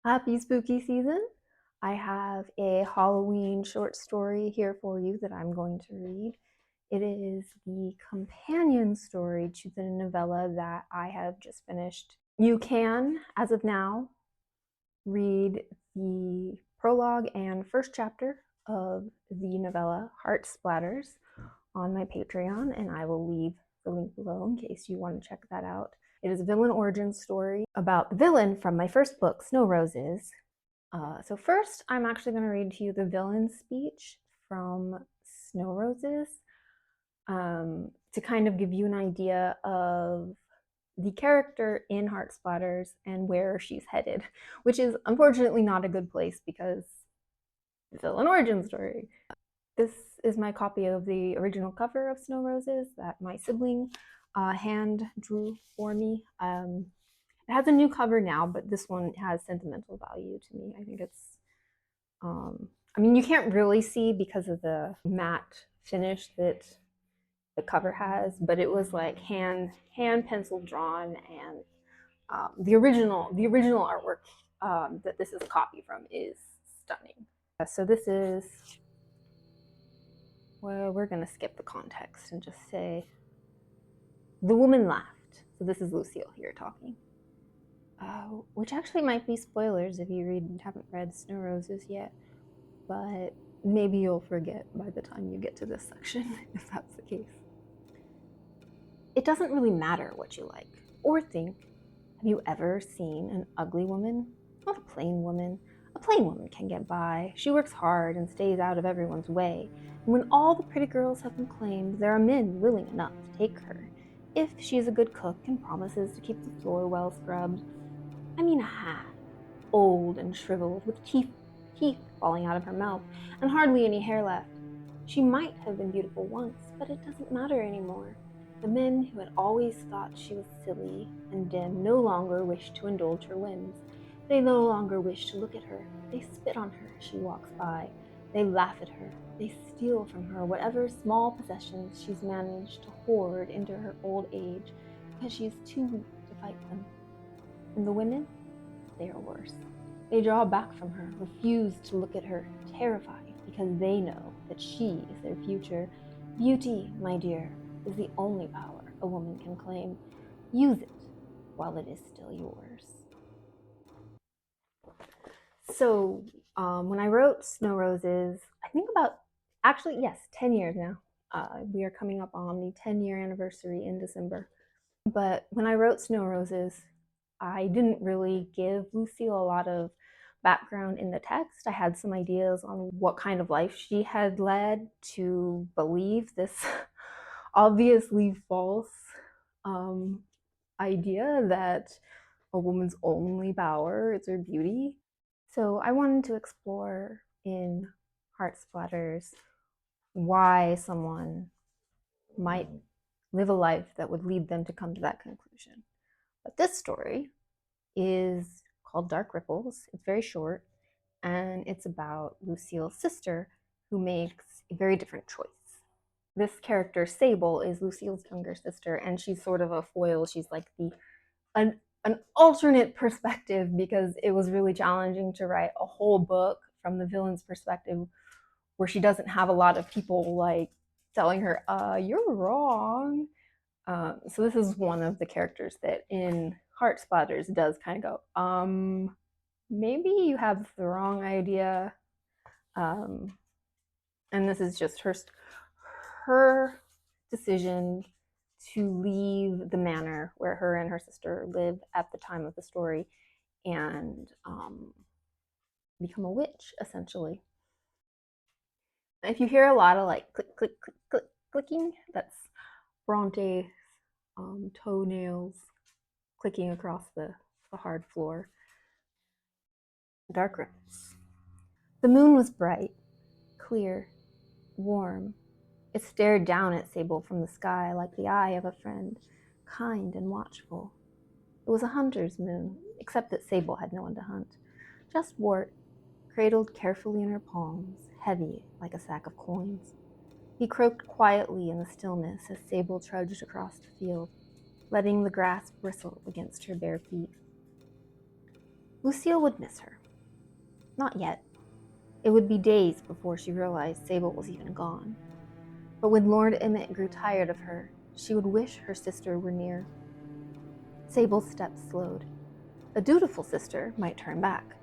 Happy spooky season! I have a Halloween short story here for you that I'm going to read. It is the companion story to the novella that I have just finished. You can, as of now, read the prologue and first chapter of the novella Heart Splatters on my Patreon, and I will leave the link below in case you want to check that out. It is a villain origin story about the villain from my first book, Snow Roses. So first, I'm actually going to read to you the villain's speech from Snow Roses to kind of give you an idea of the character in Heart Splatters and where she's headed, which is unfortunately not a good place because villain origin story. This is my copy of the original cover of Snow Roses that my sibling hand drew for me. It has a new cover now, but this one has sentimental value to me. I think it's, I mean, you can't really see because of the matte finish that the cover has, but it was like hand pencil drawn, and the original artwork that this is a copy from is stunning. So this is, well, we're gonna skip the context and just say the woman laughed. So this is Lucille here talking. Which actually might be spoilers if you haven't read Snow Roses yet, but maybe you'll forget by the time you get to this section, if that's the case. It doesn't really matter what you like or think. Have you ever seen an ugly woman? Not a plain woman. A plain woman can get by. She works hard and stays out of everyone's way. And when all the pretty girls have been claimed, there are men willing enough to take her, if she is a good cook and promises to keep the floor well scrubbed. I mean a hag, old and shriveled, with teeth falling out of her mouth, and hardly any hair left. She might have been beautiful once, but it doesn't matter anymore. The men who had always thought she was silly and dim no longer wish to indulge her whims. They no longer wish to look at her. They spit on her as she walks by. They laugh at her. They steal from her whatever small possessions she's managed to hoard into her old age, because she is too weak to fight them. And the women? They are worse. They draw back from her, refuse to look at her, terrified, because they know that she is their future. Beauty, my dear, is the only power a woman can claim. Use it while it is still yours. So, when I wrote Snow Roses, I think about, actually, yes, 10 years now. We are coming up on the 10-year anniversary in December. But when I wrote Snow Roses, I didn't really give Lucille a lot of background in the text. I had some ideas on what kind of life she had led to believe this obviously false idea that a woman's only power is her beauty. So I wanted to explore in Heart Splatters why someone might live a life that would lead them to come to that conclusion. But this story is called Dark Ripples. It's very short, and it's about Lucille's sister who makes a very different choice. This character, Sable, is Lucille's younger sister, and she's sort of a foil. She's like an alternate perspective, because it was really challenging to write a whole book from the villain's perspective where she doesn't have a lot of people like telling her, you're wrong. So this is one of the characters that in Heart Splatters does kind of go, maybe you have the wrong idea. And this is just her decision to leave the manor where her and her sister live at the time of the story and become a witch, essentially. If you hear a lot of like click, click, click, click, clicking, that's Bronte's toenails clicking across the hard floor. Dark Ripples. The moon was bright, clear, warm. It stared down at Sable from the sky like the eye of a friend, kind and watchful. It was a hunter's moon, except that Sable had no one to hunt. Just Wart, cradled carefully in her palms, heavy like a sack of coins. He croaked quietly in the stillness as Sable trudged across the field, letting the grass bristle against her bare feet. Lucille would miss her. Not yet. It would be days before she realized Sable was even gone. But when Lord Emmett grew tired of her, she would wish her sister were near. Sable's steps slowed. A dutiful sister might turn back.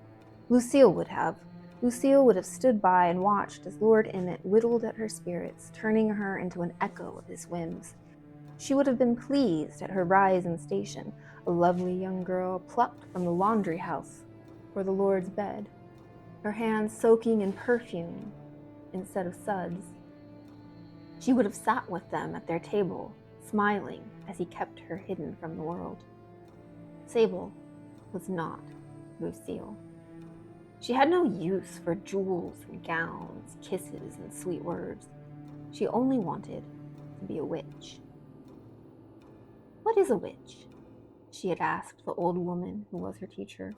Lucille would have. Lucille would have stood by and watched as Lord Emmett whittled at her spirits, turning her into an echo of his whims. She would have been pleased at her rise in station, a lovely young girl plucked from the laundry house for the Lord's bed, her hands soaking in perfume instead of suds. She would have sat with them at their table, smiling as he kept her hidden from the world. Sable was not Lucille. She had no use for jewels and gowns, kisses and sweet words. She only wanted to be a witch. "What is a witch?" she had asked the old woman who was her teacher.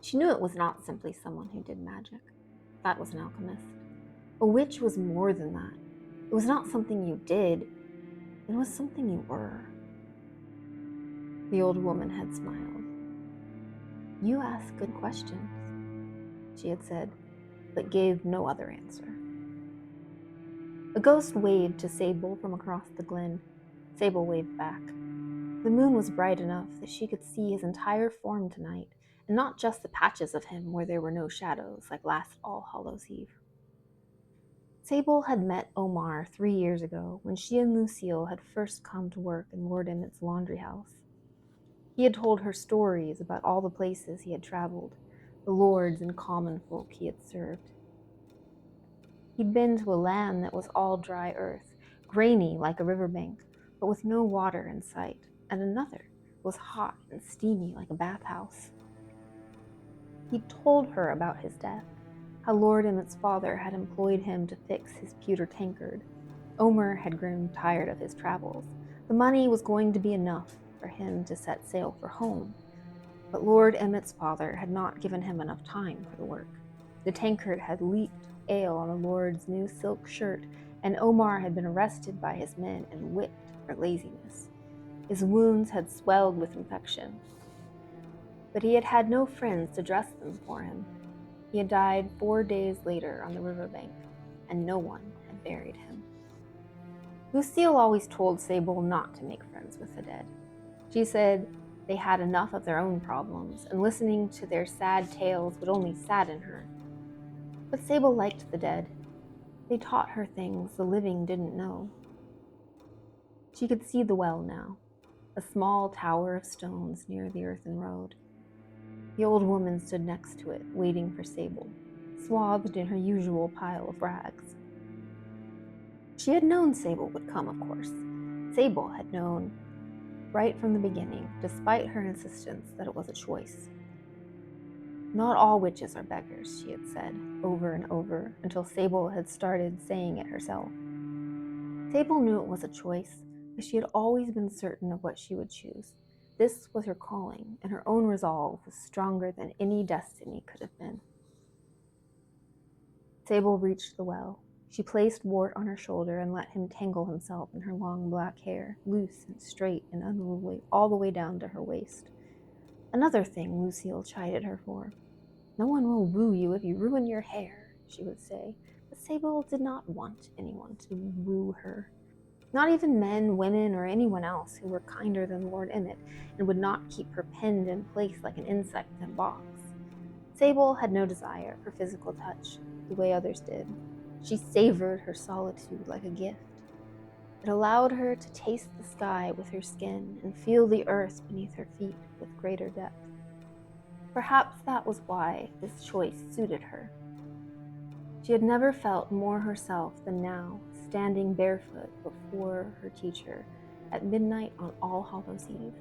She knew it was not simply someone who did magic. That was an alchemist. A witch was more than that. It was not something you did. It was something you were. The old woman had smiled. "You ask good questions," she had said, but gave no other answer. A ghost waved to Sable from across the glen. Sable waved back. The moon was bright enough that she could see his entire form tonight, and not just the patches of him where there were no shadows, like last All Hallows Eve. Sable had met Omar 3 years ago when she and Lucille had first come to work in Lord Emmett's laundry house. He had told her stories about all the places he had traveled, the lords and common folk he had served. He'd been to a land that was all dry earth, grainy like a riverbank, but with no water in sight, and another was hot and steamy like a bathhouse. He'd told her about his death, how Lord Emmett's father had employed him to fix his pewter tankard. Omer had grown tired of his travels. The money was going to be enough for him to set sail for home, but Lord Emmett's father had not given him enough time for the work. The tankard had leaked ale on the Lord's new silk shirt, and Omar had been arrested by his men and whipped for laziness. His wounds had swelled with infection, but he had had no friends to dress them for him. He had died 4 days later on the riverbank, and no one had buried him. Lucille always told Sable not to make friends with the dead. She said they had enough of their own problems, and listening to their sad tales would only sadden her. But Sable liked the dead. They taught her things the living didn't know. She could see the well now, a small tower of stones near the earthen road. The old woman stood next to it, waiting for Sable, swathed in her usual pile of rags. She had known Sable would come, of course. Sable had known right from the beginning, despite her insistence that it was a choice. "Not all witches are beggars," she had said, over and over, until Sable had started saying it herself. Sable knew it was a choice, but she had always been certain of what she would choose. This was her calling, and her own resolve was stronger than any destiny could have been. Sable reached the well. She placed Wart on her shoulder and let him tangle himself in her long black hair, loose and straight and unruly, all the way down to her waist. Another thing Lucille chided her for. "No one will woo you if you ruin your hair," she would say. But Sable did not want anyone to woo her. Not even men, women, or anyone else who were kinder than Lord Emmett and would not keep her pinned in place like an insect in a box. Sable had no desire for physical touch the way others did. She savored her solitude like a gift. It allowed her to taste the sky with her skin and feel the earth beneath her feet with greater depth. Perhaps that was why this choice suited her. She had never felt more herself than now, standing barefoot before her teacher at midnight on All Hallows Eve.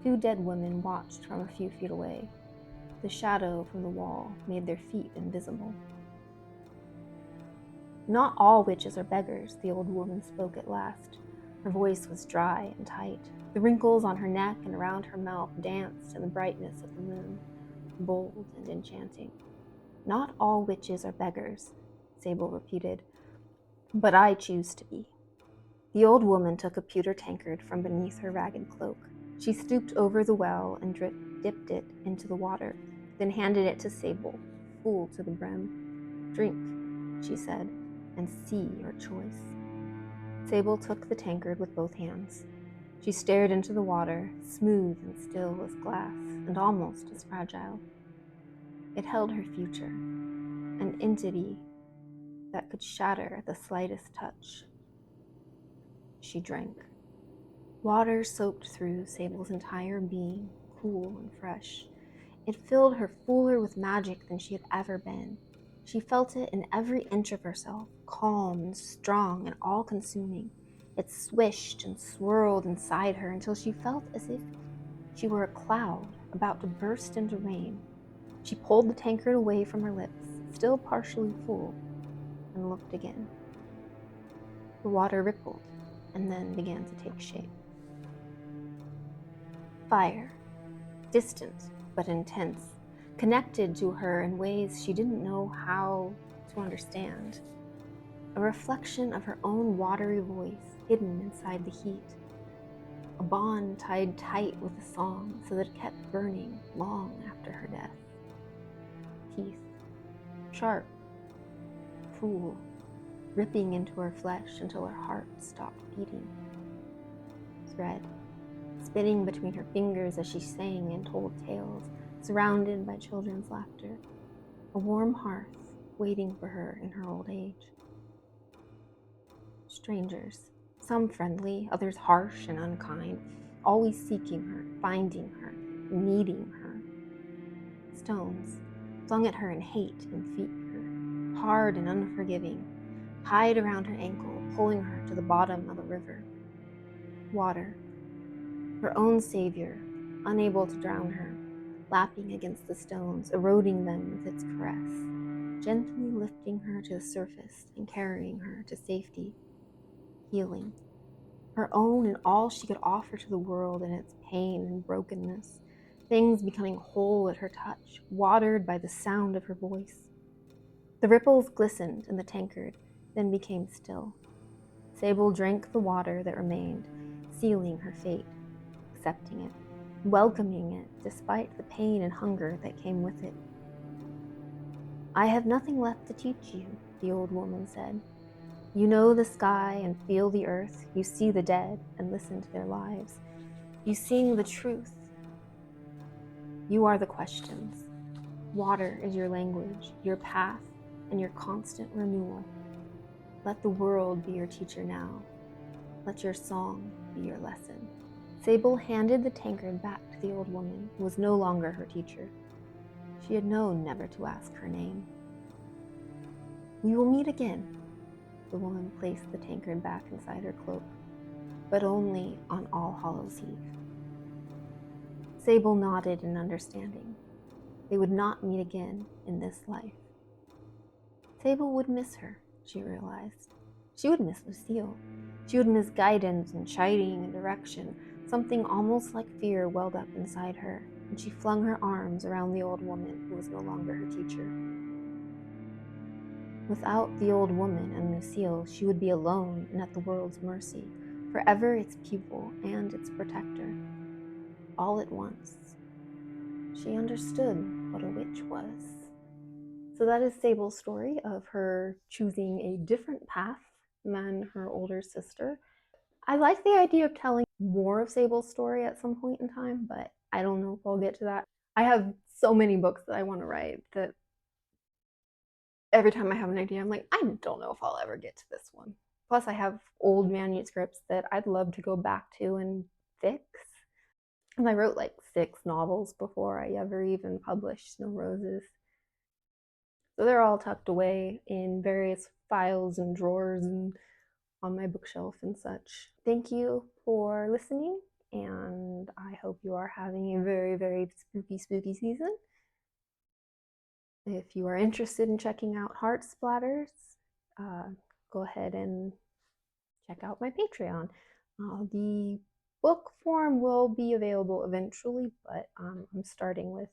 2 dead women watched from a few feet away. The shadow from the wall made their feet invisible. "Not all witches are beggars," the old woman spoke at last. Her voice was dry and tight. The wrinkles on her neck and around her mouth danced in the brightness of the moon, bold and enchanting. "Not all witches are beggars," Sable repeated, "but I choose to be." The old woman took a pewter tankard from beneath her ragged cloak. She stooped over the well and dipped it into the water, then handed it to Sable, full to the brim. "Drink," she said, "and see your choice." Sable took the tankard with both hands. She stared into the water, smooth and still as glass, and almost as fragile. It held her future, an entity that could shatter at the slightest touch. She drank. Water soaked through Sable's entire being, cool and fresh. It filled her fuller with magic than she had ever been. She felt it in every inch of herself, calm and strong and all-consuming. It swished and swirled inside her until she felt as if she were a cloud about to burst into rain. She pulled the tankard away from her lips, still partially full, and looked again. The water rippled and then began to take shape. Fire, distant but intense, connected to her in ways she didn't know how to understand. A reflection of her own watery voice hidden inside the heat. A bond tied tight with a song so that it kept burning long after her death. Teeth, sharp, cruel, ripping into her flesh until her heart stopped beating. Thread, spinning between her fingers as she sang and told tales, surrounded by children's laughter. A warm hearth waiting for her in her old age. Strangers, some friendly, others harsh and unkind, always seeking her, finding her, needing her. Stones, flung at her in hate and fear, hard and unforgiving, tied around her ankle, pulling her to the bottom of a river. Water, her own savior, unable to drown her, lapping against the stones, eroding them with its caress, gently lifting her to the surface and carrying her to safety. Healing, her own and all she could offer to the world in its pain and brokenness, things becoming whole at her touch, watered by the sound of her voice. The ripples glistened in the tankard, then became still. Sable drank the water that remained, sealing her fate, accepting it, welcoming it despite the pain and hunger that came with it. "I have nothing left to teach you," the old woman said. "You know the sky and feel the earth. You see the dead and listen to their lives. You sing the truth. You are the questions. Water is your language, your path, and your constant renewal. Let the world be your teacher now. Let your song be your lesson." Sable handed the tankard back to the old woman, who was no longer her teacher. She had known never to ask her name. "We will meet again." The woman placed the tankard back inside her cloak, but only on All Hallows Eve. Sable nodded in understanding. They would not meet again in this life. Sable would miss her, she realized. She would miss Lucille. She would miss guidance and chiding and direction. Something almost like fear welled up inside her, and she flung her arms around the old woman who was no longer her teacher. Without the old woman and Lucille, she would be alone and at the world's mercy, forever its pupil and its protector. All at once, she understood what a witch was. So that is Sable's story of her choosing a different path than her older sister. I like the idea of telling more of Sable's story at some point in time, but I don't know if I'll get to that. I have so many books that I want to write that every time I have an idea, I'm like, I don't know if I'll ever get to this one. Plus, I have old manuscripts that I'd love to go back to and fix. And I wrote like 6 novels before I ever even published Snow Roses. So they're all tucked away in various files and drawers and on my bookshelf and such. Thank you for listening, and I hope you are having a very, very spooky, spooky season. If you are interested in checking out Heart Splatters, go ahead and check out my Patreon. The book form will be available eventually, but I'm starting with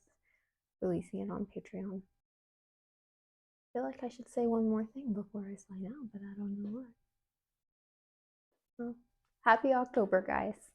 releasing it on Patreon. I feel like I should say one more thing before I sign out, but I don't know what. Well, happy October, guys.